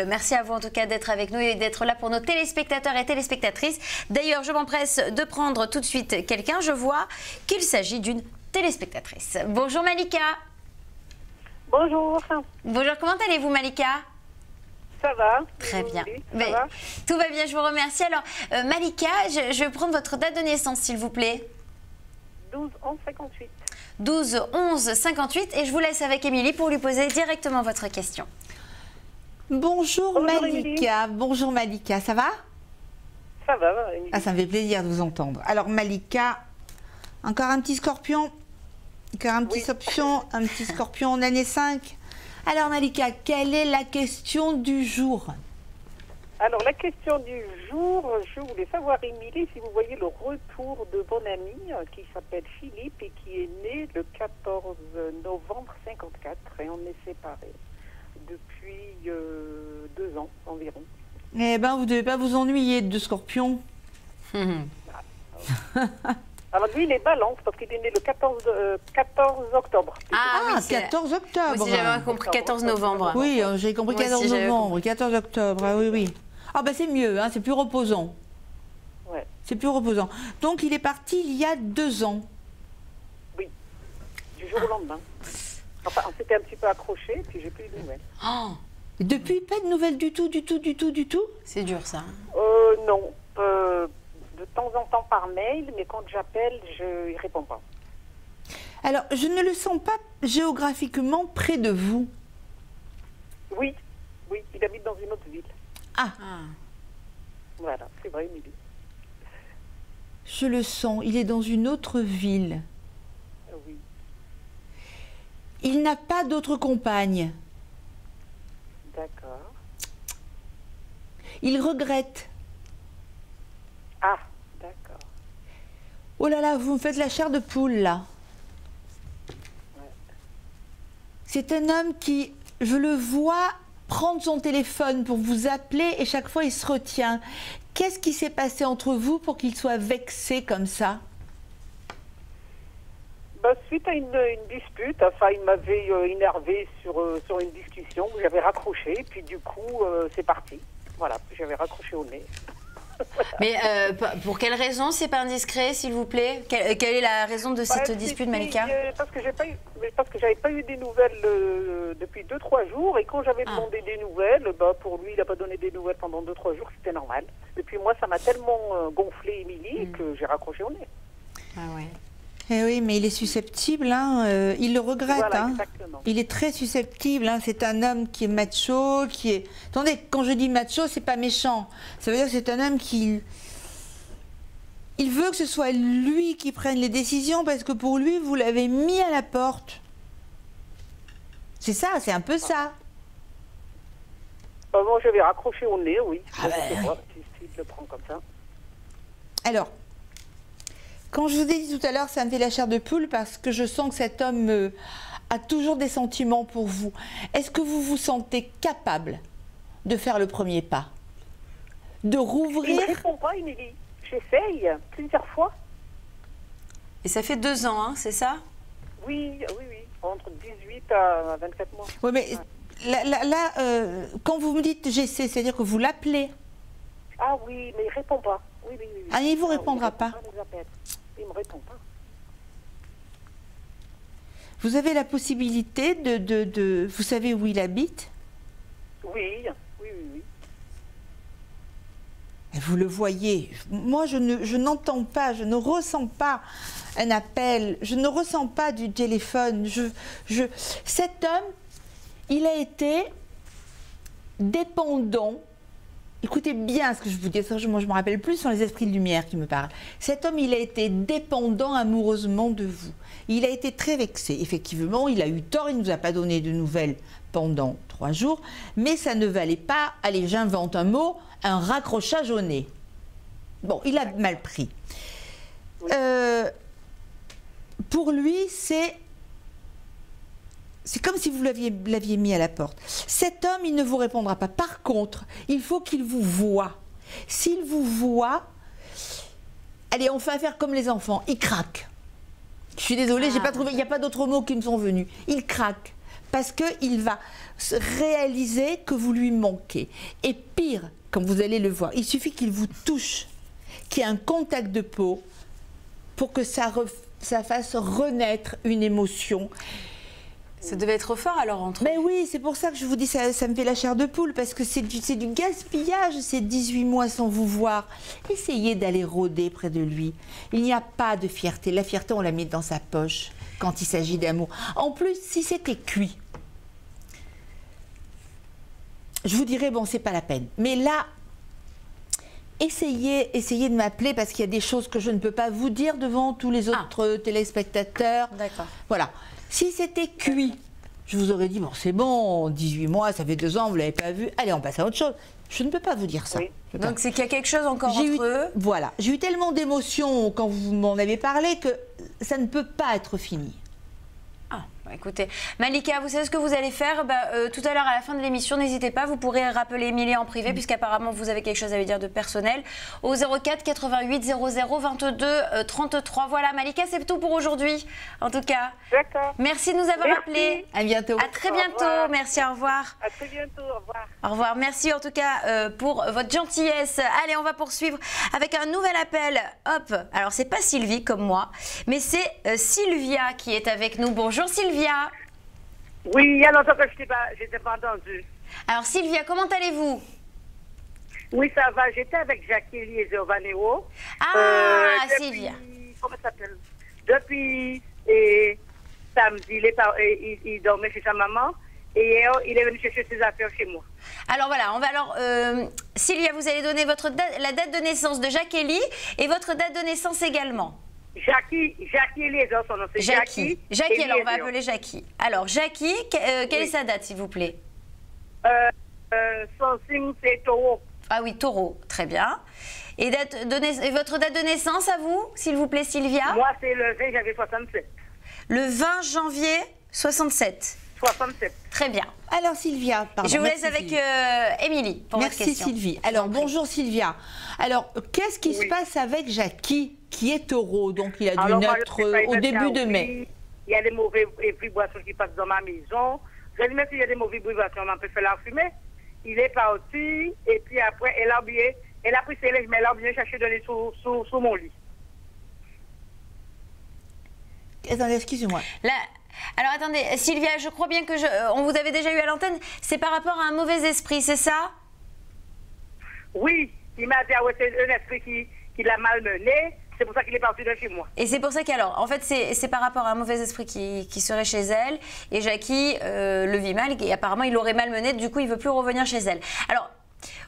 Merci à vous en tout cas d'être avec nous et d'être là pour nos téléspectateurs et téléspectatrices. D'ailleurs, je m'empresse de prendre tout de suite quelqu'un. Je vois qu'il s'agit d'une téléspectatrice. Bonjour Malika. Bonjour. Bonjour, comment allez-vous Malika? Ça va? Très bien. Ça va? Tout va bien, je vous remercie. Alors, Malika, je vais prendre votre date de naissance, s'il vous plaît. 12/11/58. 12/11/58 et je vous laisse avec Émilie pour lui poser directement votre question. Bonjour Malika. Bonjour Malika, ça va? Ça va, Émilie. Ah, ça me fait plaisir de vous entendre. Alors Malika, encore un petit scorpion. Encore un petit scorpion d'année 5. Alors Malika, quelle est la question du jour? Alors, la question du jour, je voulais savoir, Émilie, si vous voyez le retour de mon ami qui s'appelle Philippe et qui est né le 14 novembre 54 et on est séparés depuis 2 ans environ. Eh bien, vous ne devez pas vous ennuyer de scorpion. Alors lui, il est balance parce qu'il est né le 14 octobre. Ah, 14 octobre. Moi aussi, j'avais compris 14 novembre. Oui, j'ai compris 14 novembre, 14 octobre, ah oui, oui. Ah ben c'est mieux, hein, c'est plus reposant. Ouais. C'est plus reposant. Donc il est parti il y a 2 ans. Oui, du jour au lendemain. Enfin, on s'était un petit peu accroché, puis j'ai plus de nouvelles. Oh, Depuis, pas de nouvelles du tout? c'est dur ça. Non, de temps en temps par mail, mais quand j'appelle, il répond pas. Alors, je ne le sens pas géographiquement près de vous. Oui, il habite dans une autre ville. Ah, Voilà, c'est vrai, Émilie. je le sens, il est dans une autre ville. Oui. Il n'a pas d'autre compagne. D'accord. Il regrette. Ah, d'accord. Oh là là, vous me faites la chair de poule là. Ouais. C'est un homme qui, je le vois prendre son téléphone pour vous appeler et chaque fois il se retient. Qu'est-ce qui s'est passé entre vous pour qu'il soit vexé comme ça? Suite à une dispute, enfin, il m'avait énervé sur une discussion où j'avais raccroché, puis du coup, c'est parti. Voilà, puis j'avais raccroché au nez. Mais pour quelle raison, c'est pas indiscret, s'il vous plaît? Quelle est la raison de cette dispute, Malika? Parce que j'avais pas eu des nouvelles depuis 2-3 jours, et quand j'avais demandé des nouvelles, pour lui, il n'a pas donné des nouvelles pendant 2-3 jours, c'était normal. Et puis moi, ça m'a tellement gonflé, Émilie, que j'ai raccroché au nez. Ah ouais. Eh oui, mais il est susceptible, hein, il le regrette. Voilà, hein. exactement. Il est très susceptible, hein, c'est un homme qui est macho, qui est... Attendez, quand je dis macho, c'est pas méchant. Ça veut dire que c'est un homme qui... Il veut que ce soit lui qui prenne les décisions parce que pour lui, vous l'avez mis à la porte. C'est ça, c'est un peu ça. Moi, j'avais raccroché au nez, oui. Ah Je sais pas s'il le prend comme ça. Alors, quand je vous ai dit tout à l'heure, ça me fait la chair de poule parce que je sens que cet homme a toujours des sentiments pour vous. Est-ce que vous vous sentez capable de faire le premier pas? De rouvrir? Il ne répond pas, Émilie. J'essaye plusieurs fois. Et ça fait 2 ans, hein, c'est ça? Oui, entre 18 à 24 mois. Oui, mais là, quand vous me dites j'essaie, c'est-à-dire que vous l'appelez? Ah oui, mais il ne répond pas. Oui. Ah, il ne vous répondra pas? Il ne me répond pas. Vous avez la possibilité de... Vous savez où il habite? Oui. Et vous le voyez. Moi, je n'entends pas, je ne ressens pas un appel, je ne ressens pas du téléphone. Cet homme, il a été dépendant. Écoutez bien ce que je vous dis, moi je me rappelle plus, ce sont les esprits de lumière qui me parlent. Cet homme, il a été dépendant amoureusement de vous. Il a été très vexé. Effectivement, il a eu tort, il ne nous a pas donné de nouvelles pendant 3 jours, mais ça ne valait pas, allez, j'invente un mot, un raccrochage au nez. Bon, il a mal pris. Pour lui, c'est comme si vous l'aviez mis à la porte. Cet homme, il ne vous répondra pas. Par contre, il faut qu'il vous voie. S'il vous voit, allez, on fait affaire comme les enfants, il craque. Je suis désolée, j'ai pas trouvé, il n'y a pas d'autres mots qui me sont venus. Il craque parce qu'il va réaliser que vous lui manquez. Et pire, comme vous allez le voir, il suffit qu'il vous touche, qu'il y ait un contact de peau pour que ça fasse renaître une émotion. Ça devait être fort alors entre eux. Mais oui, c'est pour ça que je vous dis, ça me fait la chair de poule, parce que c'est du gaspillage ces 18 mois sans vous voir. Essayez d'aller rôder près de lui. Il n'y a pas de fierté. La fierté, on la met dans sa poche quand il s'agit d'amour. En plus, si c'était cuit, je vous dirais, bon, c'est pas la peine. Mais là, essayez de m'appeler, parce qu'il y a des choses que je ne peux pas vous dire devant tous les autres téléspectateurs. D'accord. Voilà. Si c'était cuit, je vous aurais dit, bon, c'est bon, 18 mois, ça fait 2 ans, vous ne l'avez pas vu, allez, on passe à autre chose. Je ne peux pas vous dire ça. Oui. Donc c'est qu'il y a quelque chose encore entre eux. Voilà. J'ai eu tellement d'émotions quand vous m'en avez parlé que ça ne peut pas être fini. Ah, bah écoutez, Malika, vous savez ce que vous allez faire tout à l'heure à la fin de l'émission, n'hésitez pas, vous pourrez rappeler Émilie en privé, puisqu'apparemment vous avez quelque chose à lui dire de personnel, au 04 88 00 22 33. Voilà, Malika, c'est tout pour aujourd'hui, en tout cas. D'accord. Merci de nous avoir appelés. À bientôt. À très bientôt. revoir. Merci, au revoir. À très bientôt. Au revoir. Au revoir. Merci en tout cas pour votre gentillesse. Allez, on va poursuivre avec un nouvel appel. Hop. Alors, c'est pas Sylvie comme moi, mais c'est Sylvia qui est avec nous. Bonjour Sylvia. Oui, il y a longtemps que je n'étais pas entendue. Alors Sylvia, comment allez-vous? Oui, ça va. J'étais avec Jackie et Giovanni. Sylvia. Comment ça s'appelle? Depuis samedi, il dormait chez sa maman. Et hier, il est venu chercher ses affaires chez moi. Alors voilà, Sylvia, vous allez donner la date de naissance de Jackie et votre date de naissance également. Jackie Eliezer, son nom, c'est Jackie. Jackie, alors on va Eliezer. appeler Jackie. Alors Jackie, quelle est sa date s'il vous plaît? Son signe, c'est Taureau. Ah oui, Taureau, très bien. Et votre date de naissance à vous, s'il vous plaît Sylvia? Moi, c'est le 20, j'avais 67. Le 20 janvier 67. 67. Très bien. Alors Sylvia, pardon. Je vous laisse merci, avec Sylvie. Émilie pour votre Merci question. Sylvie. Alors bonjour Sylvia. Alors qu'est-ce qui se passe avec Jackie qui est taureau? Donc il a dû Alors, moi, naître je sais pas, au il début était de à mai. Ouvry. Il y a des mauvaises vibrations qui passent dans ma maison. Je dis même s'il y a des mauvaises vibrations, on peut faire la fumée. Il est parti et puis après elle a pris ses lèvres, mais elle a bien cherché de aller sous mon lit. Attendez, excusez-moi. Alors attendez, Sylvia, je crois bien que on vous avait déjà eu à l'antenne. C'est par rapport à un mauvais esprit, c'est ça? Oui, il m'a dit c'est un esprit qui l'a malmené. C'est pour ça qu'il est parti de chez moi. Et c'est pour ça qu'alors, en fait, c'est par rapport à un mauvais esprit qui serait chez elle. Et Jackie le vit mal et apparemment il l'aurait malmené. Du coup, il ne veut plus revenir chez elle. Alors,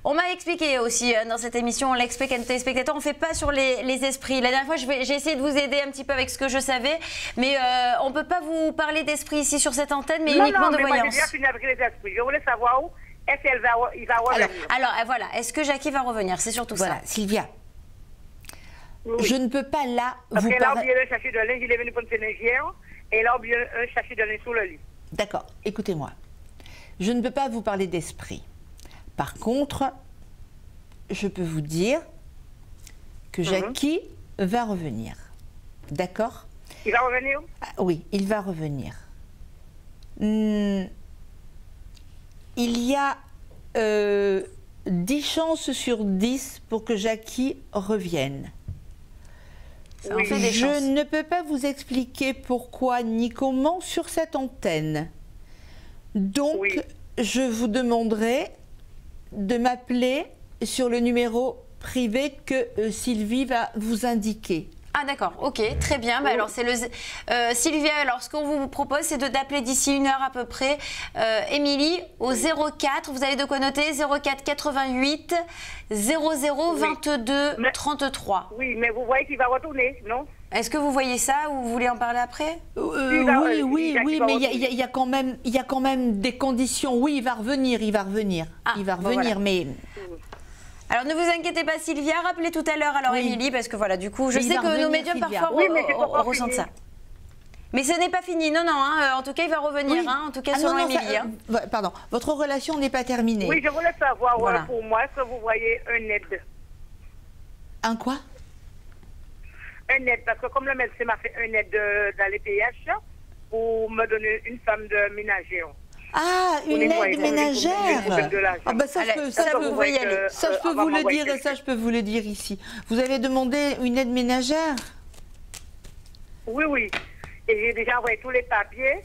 on m'a expliqué aussi dans cette émission, on l'explique à nos téléspectateurs, on ne fait pas sur les esprits. La dernière fois, j'ai essayé de vous aider un petit peu avec ce que je savais, mais on ne peut pas vous parler d'esprit ici sur cette antenne, mais uniquement de voyance. Moi, j'ai déjà fini avec les esprits. Je voulais savoir où est-ce qu'il va revenir. Alors voilà, est-ce que Jackie va revenir? C'est surtout Voilà, ça. Sylvia. Oui. Je ne peux pas là Parce vous qu'elle a parler. oublié le sachet de linge, il est venu prendre ses lingières, et elle a oublié un sachet de linge sous le lit. D'accord, écoutez-moi. Je ne peux pas vous parler d'esprit. Par contre, je peux vous dire que Jackie va revenir. D'accord? Il va revenir? Oui, il va revenir. Il y a 10 chances sur 10 pour que Jackie revienne. Ça en fait des Je chances. ne peux pas vous expliquer pourquoi ni comment sur cette antenne. Donc, Oui. je vous demanderai de m'appeler sur le numéro privé que Sylvie va vous indiquer. Ah d'accord, ok, très bien. Bah, alors c'est Sylvia, alors ce qu'on vous propose, c'est d'appeler d'ici 1 heure à peu près Émilie au 04, vous avez de quoi noter, 04 88 00 22 33. Oui, mais vous voyez qu'il va retourner, non? Est-ce que vous voyez ça ou vous voulez en parler après? Oui, mais il y a quand même des conditions. Oui, il va revenir. Ah, il va bon, revenir, voilà. mais... Alors ne vous inquiétez pas Sylvia, rappelez tout à l'heure alors Oui. Émilie, parce que voilà, du coup, je Mais il sais va que nos revenir, médiums Sylvia. parfois Oui, mais c'est pas ressentent fini. ça. Mais ce n'est pas fini, non, en tout cas il va revenir, Oui. hein, en tout cas Ah, selon non, ça, Émilie. hein. pardon, votre relation n'est pas terminée. Oui, je voulais savoir, Voilà. pour moi, est-ce que vous voyez un aide Un quoi? Un aide, parce que comme le médecin m'a fait un aide dans les PH pour me donner une femme de ménagère. Ah, une aide ménagère. Ah bah ça, je peux vous le dire et ça, je peux vous le dire ici. Vous avez demandé une aide ménagère? Oui, oui. Et j'ai déjà envoyé tous les papiers.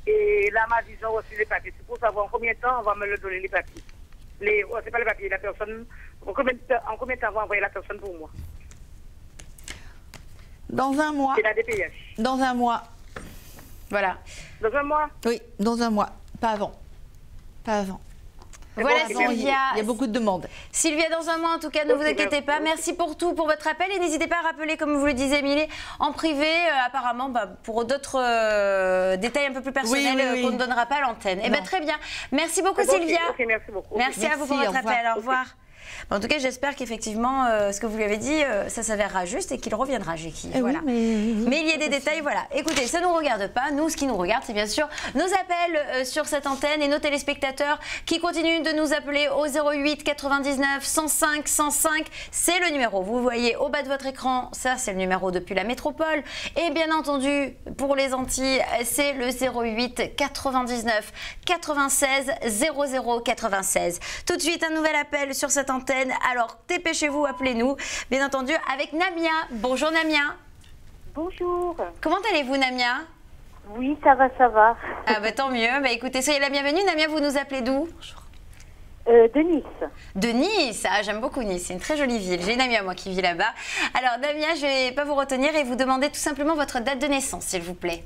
Et là, m'a dit, ils ont reçu les papiers. C'est pour savoir en combien de temps on va me le donner, les papiers. C'est pas les papiers, la personne. En combien de temps on va envoyer la personne pour moi? Dans un mois. C'est la DPH. Dans un mois. Voilà. Dans un mois? Oui, dans un mois. Pas avant. Pas avant. Voilà, Sylvia. Il y a beaucoup de demandes. Sylvia, dans un mois, en tout cas, ne vous inquiétez pas. Merci pour tout, pour votre appel. Et n'hésitez pas à rappeler, comme vous le disiez, Émilie, en privé, apparemment, pour d'autres détails un peu plus personnels qu'on ne donnera pas à l'antenne. Eh bien, très bien. Merci beaucoup, Sylvia. Merci beaucoup. Merci à vous pour votre appel. Au revoir. En tout cas, j'espère qu'effectivement, ce que vous lui avez dit, ça s'avérera juste et qu'il reviendra, Jackie. Voilà. Oui, mais il y a des détails, voilà. Écoutez, ça ne nous regarde pas. Nous, ce qui nous regarde, c'est bien sûr nos appels sur cette antenne et nos téléspectateurs qui continuent de nous appeler au 08 99 105 105. C'est le numéro, vous voyez au bas de votre écran, ça c'est le numéro depuis la métropole. Et bien entendu, pour les Antilles, c'est le 08 99 96 00 96. Tout de suite, un nouvel appel sur cette antenne. Alors, dépêchez-vous, appelez-nous. Bien entendu, avec Namia. Bonjour Namia. Bonjour. Comment allez-vous, Namia? Oui, ça va, ça va. Ah bah tant mieux. Bah écoutez, soyez la bienvenue. Namia, vous nous appelez d'où? De Nice. De Nice. Ah, j'aime beaucoup Nice. C'est une très jolie ville. J'ai une amie à moi qui vit là-bas. Alors, Namia, je vais pas vous retenir et vous demander tout simplement votre date de naissance, s'il vous plaît.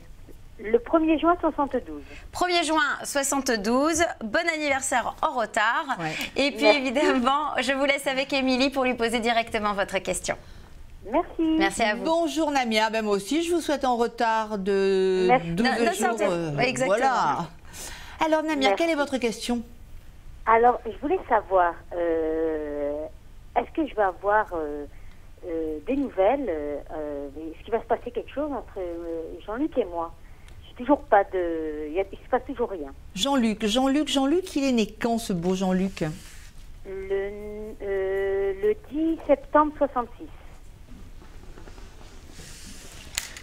Le 1er juin 72. 1er juin 72, bon anniversaire en retard. Ouais. Et puis évidemment, je vous laisse avec Émilie pour lui poser directement votre question. Merci. Merci à vous. Bonjour Namia, ben moi aussi je vous souhaite en retard de 12 jours. Exactement. Voilà. Alors Namia, Merci. quelle est votre question? Alors, je voulais savoir, est-ce que je vais avoir des nouvelles? Est-ce qu'il va se passer quelque chose entre Jean-Luc et moi? Toujours pas de... Il se passe toujours rien. Jean-Luc, il est né quand ce beau Jean-Luc? Le 10 septembre 66.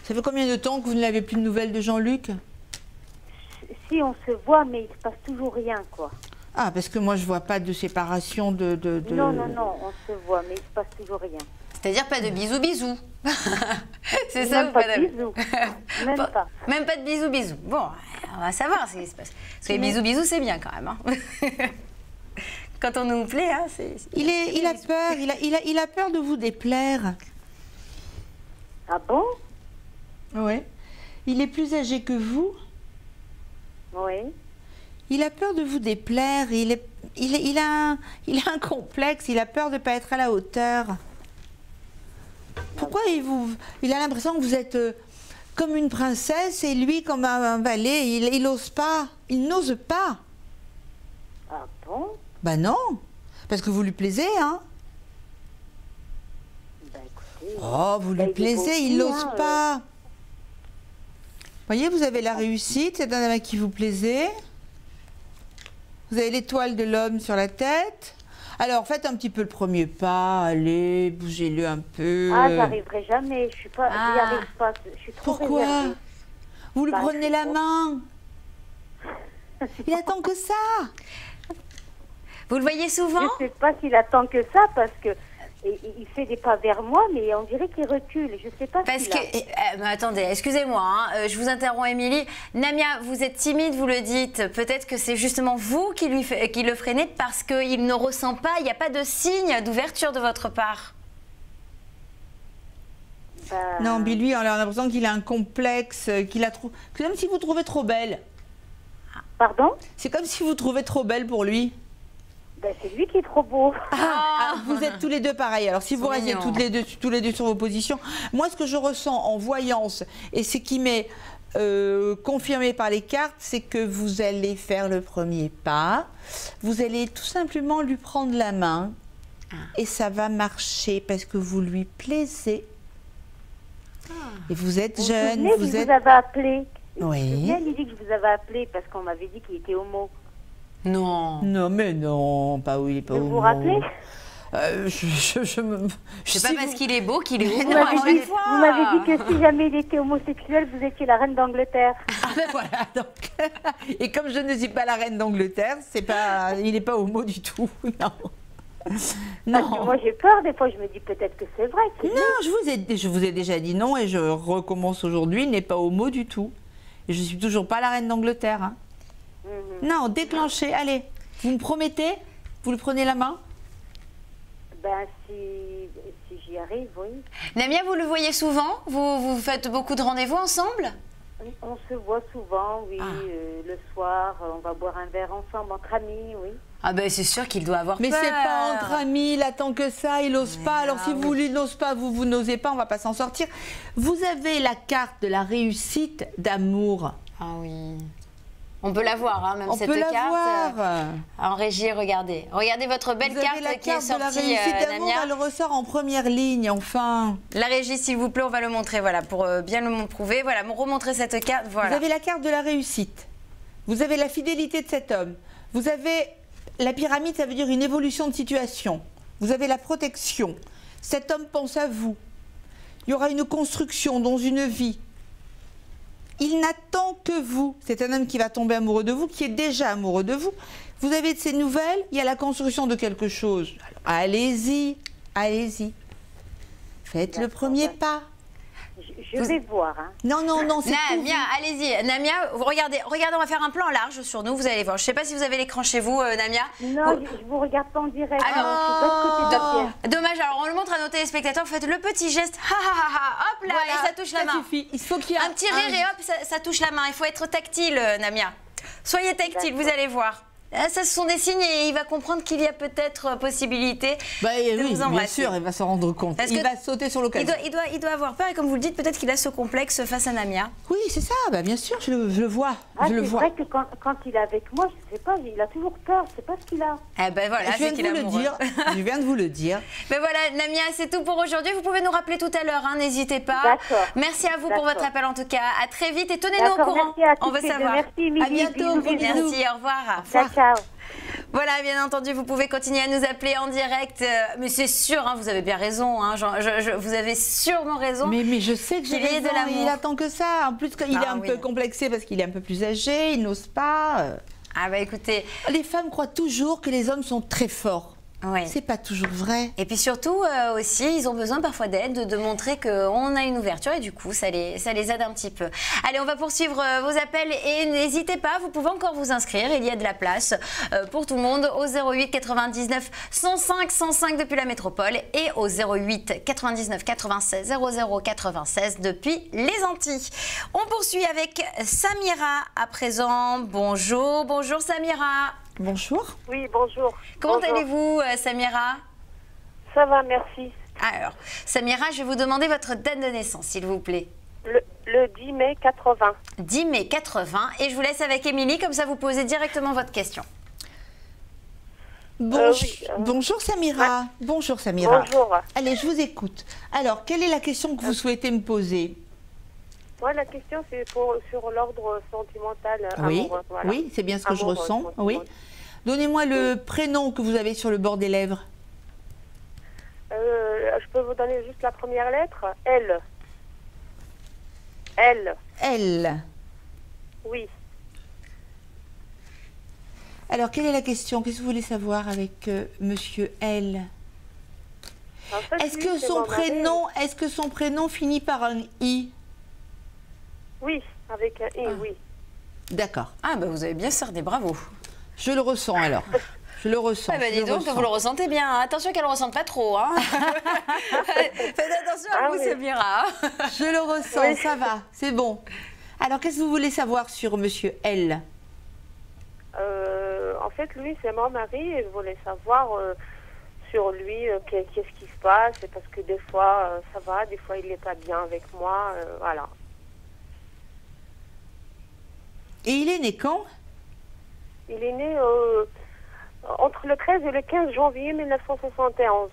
Ça fait combien de temps que vous n'avez plus de nouvelles de Jean-Luc? Si, on se voit, mais il se passe toujours rien, quoi. Ah, parce que moi je vois pas de séparation de... Non, on se voit, mais il se passe toujours rien. C'est-à-dire pas de bisous. C'est Même ça ou pas pas de bisous. Même pas. Même pas de bisous. Bon, on va savoir ce qui se passe. Parce que les bisous, c'est bien quand même. Hein. Quand on nous plaît, hein, Il a peur, il a peur de vous déplaire. Ah bon? Oui. Il est plus âgé que vous. Oui. Il a peur de vous déplaire. Il a un complexe. Il a peur de ne pas être à la hauteur. Pourquoi il a l'impression que vous êtes comme une princesse et lui comme un valet? Il n'ose pas. Il n'ose pas. Ah bon? Ben non. Parce que vous lui plaisez, hein? Ben écoutez... Oh, vous lui plaisez, il n'ose hein, pas. Voyez, vous avez la réussite, c'est un homme qui vous plaisait. Vous avez l'étoile de l'homme sur la tête. Alors, faites un petit peu le premier pas, allez, bougez-le un peu. Ah, j'arriverai jamais, je n'y arrive pas, je suis trop Pourquoi? réservée. Vous lui Bah, prenez la main. Il attend que ça. Vous le voyez souvent? Je ne sais pas s'il attend que ça, parce que il fait des pas vers moi, mais on dirait qu'il recule. Je ne sais pas Parce que, mais attendez, excusez-moi, hein, je vous interromps, Émilie. Namia, vous êtes timide, vous le dites. Peut-être que c'est justement vous qui le freinez parce qu'il ne ressent pas, il n'y a pas de signe d'ouverture de votre part. Non, mais lui, on a l'impression qu'il a un complexe, c'est comme si vous trouvez trop belle. Pardon? C'est comme si vous trouvez trop belle pour lui. Ben, c'est lui qui est trop beau. Vous êtes tous les deux pareils. Alors, si vous restez tous les deux sur vos positions, moi, ce que je ressens en voyance, et ce qui m'est confirmé par les cartes, c'est que vous allez faire le premier pas. Vous allez tout simplement lui prendre la main. Et ça va marcher parce que vous lui plaisez. Et vous êtes jeune. Vous avez appelé. Oui. J'ai bien dit que je vous avais appelé parce qu'on m'avait dit qu'il était homo. Non. Non, mais non, pas oui, pas Vous homo. vous rappelez? C'est pas parce qu'il est beau qu'il est Vous homo à chaque fois. vous m'avez dit que si jamais il était homosexuel, vous étiez la reine d'Angleterre. Ah ben voilà, donc. Et comme je ne suis pas la reine d'Angleterre, il n'est pas homo du tout. Non. Parce que Non. moi j'ai peur, des fois je me dis peut-être que c'est vrai. Non, je vous ai déjà dit non et je recommence aujourd'hui, il n'est pas homo du tout. Et je suis toujours pas la reine d'Angleterre. Hein. Non, déclenchez, allez. Vous me promettez? Vous le prenez la main? Ben si j'y arrive, oui. Namia, vous le voyez souvent? Vous faites beaucoup de rendez-vous ensemble? On se voit souvent, oui, Ah. le soir, on va boire un verre ensemble entre amis, oui. Ah ben c'est sûr qu'il doit avoir Mais peur. c'est pas entre amis, il attend que ça, il n'ose pas. Alors si ah vous lui n'osez pas, vous n'osez pas, on va pas s'en sortir. Vous avez la carte de la réussite d'amour. Ah oui. On peut la voir, hein, même On cette peut la carte. voir. En régie, regardez. Regardez votre belle Vous avez carte la qui est carte de la sortie, réussite d'amour, Namia. elle ressort en première ligne, enfin. La régie, s'il vous plaît, on va le montrer, voilà, pour bien le prouver. Voilà, remontrer cette carte, voilà. Vous avez la carte de la réussite. Vous avez la fidélité de cet homme. Vous avez la pyramide, ça veut dire une évolution de situation. Vous avez la protection. Cet homme pense à vous. Il y aura une construction dans une vie. Il n'attend que vous. C'est un homme qui va tomber amoureux de vous, qui est déjà amoureux de vous. Vous avez de ces nouvelles, il y a la construction de quelque chose. Alors, allez-y, allez-y. Faites le premier pas. Je vais voir, hein. Non, non, non, c'est tout. Namia, allez-y. Namia, regardez, on va faire un plan large sur nous, vous allez voir. Je ne sais pas si vous avez l'écran chez vous, Namia. Non, je vous regarde pas en direct. Alors, hein, je suis de l'autre côté de la pièce. Dommage, alors on le montre à nos téléspectateurs, vous faites le petit geste, ha ha ha ha, hop là, Voilà, et ça touche la main. suffit. Il faut qu'il y ait Un petit rire et hop, ça touche la main. Il faut être tactile, Namia. Soyez tactile, vous allez voir. Ah, ça, ce sont des signes et il va comprendre qu'il y a peut-être possibilité Bah, de oui, vous bien embrasser. sûr, il va s'en rendre compte. Parce Il que va sauter sur l'occasion. Il doit avoir peur et comme vous le dites, peut-être qu'il a ce complexe face à Namia. Oui, c'est ça, bah, bien sûr, je le vois. Ah, je le c'est vois. vrai que quand il est avec moi, je sais pas, il a toujours peur, je sais pas ce qu'il a. Eh ben voilà, je viens c'est de qu'il vous est le amoureux. dire. Je viens de vous le dire. Ben voilà, Namia, c'est tout pour aujourd'hui. Vous pouvez nous rappeler tout à l'heure, hein, n'hésitez pas. D'accord. Merci à vous pour D'accord. votre appel en tout cas. À très vite et tenez-nous au D'accord, courant. merci à On toutes veut les deux. savoir. Merci, Mimi. À bientôt, Bisous, bisous. Merci, au revoir. Ciao, ciao. Voilà, bien entendu, vous pouvez continuer à nous appeler en direct. Mais c'est sûr, hein, vous avez bien raison. Hein, vous avez sûrement raison. Mais je sais que j'ai Qu'il y ait de raison, l'amour. il attend que ça. En plus, il est Ah un oui. peu complexé parce qu'il est un peu plus âgé, il n'ose pas. Ah bah écoutez, Les femmes croient toujours que les hommes sont très forts. ouais. C'est pas toujours vrai. Et puis surtout aussi, ils ont besoin parfois d'aide, de montrer qu'on a une ouverture et du coup, ça les aide un petit peu. Allez, on va poursuivre vos appels et n'hésitez pas, vous pouvez encore vous inscrire, il y a de la place pour tout le monde au 08 99 105 105 depuis la métropole et au 08 99 96 00 96 depuis les Antilles. On poursuit avec Samira à présent. Bonjour, bonjour Samira. Bonjour. Oui, bonjour. Comment Bonjour. allez-vous Samira? Ça va, merci. Alors, Samira, je vais vous demander votre date de naissance, s'il vous plaît. Le 10 mai 80. 10 mai 80. Et je vous laisse avec Émilie, comme ça vous posez directement votre question. Bonjour Samira. Bonjour Samira. Bonjour. Allez, je vous écoute. Alors, quelle est la question que vous souhaitez me poser? Moi, la question, c'est sur l'ordre sentimental. Oui, amoureux, voilà. oui, c'est bien ce que je Amoureux, ressens. sentimental. Oui. Donnez-moi le prénom que vous avez sur le bord des lèvres. Je peux vous donner juste la première lettre. L. L. L. Oui. Alors, quelle est la question? Qu'est-ce que vous voulez savoir avec Monsieur L? En fait, Est-ce lui, que c'est son mon mari. prénom finit par un I? Oui, avec un I, oui. D'accord. Ah, bah vous avez bien cerné, bravo. Je le ressens alors. Je le ressens. Ah, bah je dis le donc, ressens. vous le ressentez bien. Hein. Attention qu'elle ne ressente pas trop. Hein. Faites attention à Ah vous, oui. Samira. Je le ressens, Oui. ça va, c'est bon. Alors, qu'est-ce que vous voulez savoir sur Monsieur L? En fait, lui, c'est mon mari et je voulais savoir sur lui qu'est-ce qui se passe. Parce que des fois, ça va, des fois, il n'est pas bien avec moi. Voilà. Et il est né quand? Il est né entre le 13 et le 15 janvier 1971.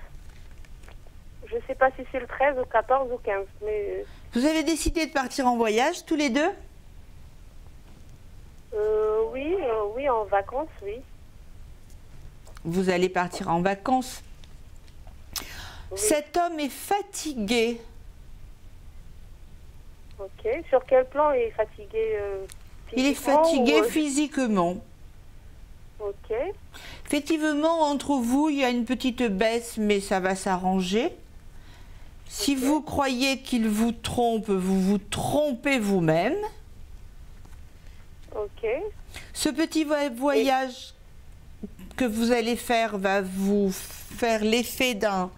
Je ne sais pas si c'est le 13 ou 14 ou 15, mais Vous avez décidé de partir en voyage tous les deux? oui, en vacances, oui. Vous allez partir en vacances. Cet homme est fatigué. Ok. Sur quel plan il est fatigué Il est fatigué physiquement. Ok. Effectivement, entre vous, il y a une petite baisse, mais ça va s'arranger. Si vous croyez qu'il vous trompe, vous vous trompez vous-même. Ok. Ce petit voyage que vous allez faire va vous faire l'effet d'un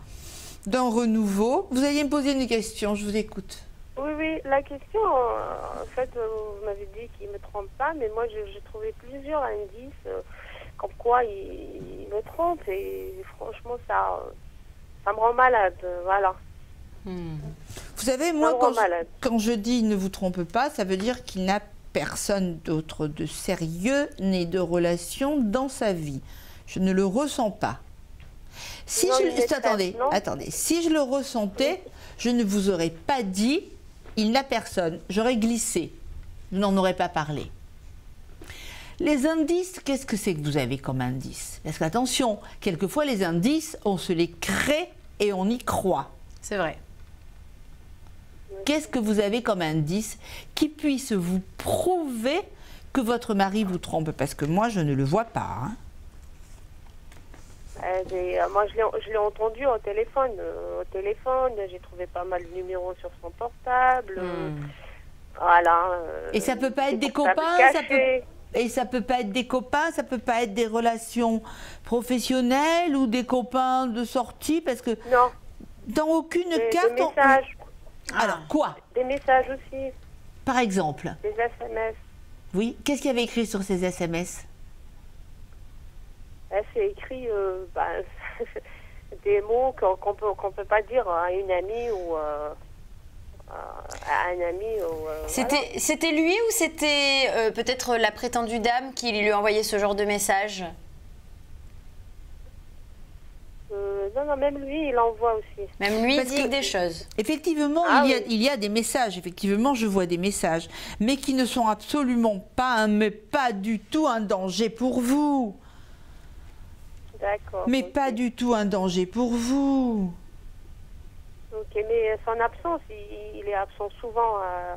renouveau. Vous alliez me poser une question, je vous écoute. Oui, la question, en fait, vous m'avez dit qu'il ne me trompe pas, mais moi, j'ai trouvé plusieurs indices comme quoi il me trompe, et franchement, ça me rend malade, voilà. Vous savez, moi, quand je dis ne vous trompe pas, ça veut dire qu'il n'a personne d'autre de sérieux ni de relation dans sa vie. Je ne le ressens pas. Si attendez, si je le ressentais, je ne vous aurais pas dit il n'a personne. J'aurais glissé. Je n'en aurais pas parlé. Les indices, qu'est-ce que c'est que vous avez comme indice? Parce qu'attention, quelquefois les indices, on se les crée et on y croit. C'est vrai. Qu'est-ce que vous avez comme indice qui puisse vous prouver que votre mari vous trompe? Parce que moi, je ne le vois pas. Hein. Moi, je l'ai entendu au téléphone. J'ai trouvé pas mal de numéros sur son portable. Voilà. Et ça peut pas être des copains, Et ça peut pas être des copains, ça peut pas être des relations professionnelles ou des copains de sortie, parce que non. Dans aucune carte. Des messages. Alors quoi? Des messages aussi. Par exemple. Des SMS. Oui. Qu'est-ce qu'il y avait écrit sur ces SMS? C'est écrit des mots qu'on peut pas dire à une amie ou à un ami. C'était lui ou c'était peut-être la prétendue dame qui lui envoyait ce genre de message? Non, même lui, il envoie aussi. Même lui dit des choses. Effectivement, il y a des messages. Effectivement, je vois des messages. Mais qui ne sont absolument pas, mais pas du tout un danger pour vous. D'accord. Mais pas du tout un danger pour vous. Ok, mais son absence, il est absent souvent à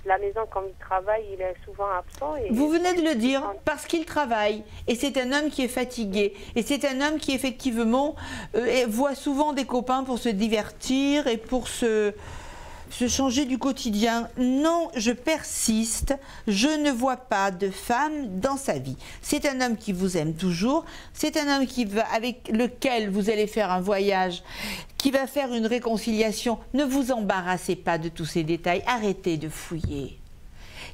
la maison quand il travaille, il est souvent absent. Vous venez de le dire, parce qu'il travaille. Et c'est un homme qui est fatigué. Et c'est un homme qui, effectivement, voit souvent des copains pour se divertir et pour se changer du quotidien. Non, je persiste. Je ne vois pas de femme dans sa vie. C'est un homme qui vous aime toujours. C'est un homme avec lequel vous allez faire un voyage, qui va faire une réconciliation. Ne vous embarrassez pas de tous ces détails. Arrêtez de fouiller.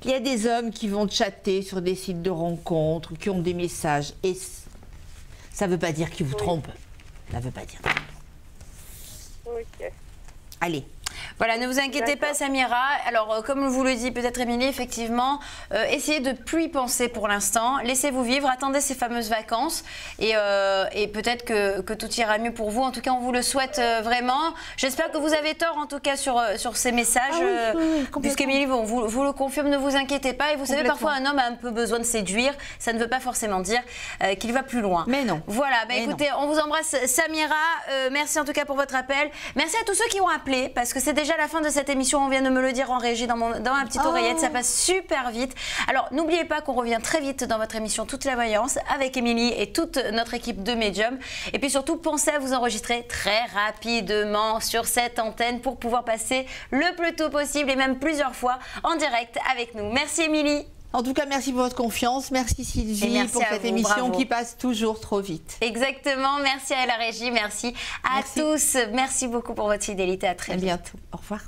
Il y a des hommes qui vont chatter sur des sites de rencontres, qui ont des messages. Et ça ne veut pas dire qu'ils vous trompent. Ça ne veut pas dire. Ok. Allez. Voilà, ne vous inquiétez pas, Samira. Alors, comme vous le dit peut-être Émilie, effectivement, essayez de ne plus y penser pour l'instant. Laissez-vous vivre, attendez ces fameuses vacances et peut-être que tout ira mieux pour vous. En tout cas, on vous le souhaite vraiment. J'espère que vous avez tort, en tout cas, sur ces messages. Puisqu'Émilie vous le confirme, ne vous inquiétez pas. Et vous savez, parfois, un homme a un peu besoin de séduire. Ça ne veut pas forcément dire qu'il va plus loin. Mais non. Voilà, écoutez, on vous embrasse, Samira. Merci en tout cas pour votre appel. Merci à tous ceux qui ont appelé, parce que c'est déjà la fin de cette émission, on vient de me le dire en régie dans ma petite oreillette, ça passe super vite. Alors n'oubliez pas qu'on revient très vite dans votre émission Toute la Voyance avec Émilie et toute notre équipe de médiums. Et puis surtout, pensez à vous enregistrer très rapidement sur cette antenne pour pouvoir passer le plus tôt possible et même plusieurs fois en direct avec nous. Merci Émilie. En tout cas, merci pour votre confiance. Merci Sylvie merci pour cette émission qui passe toujours trop vite. Exactement. Merci à la régie. Merci à tous. Merci beaucoup pour votre fidélité. À très bientôt. Au revoir.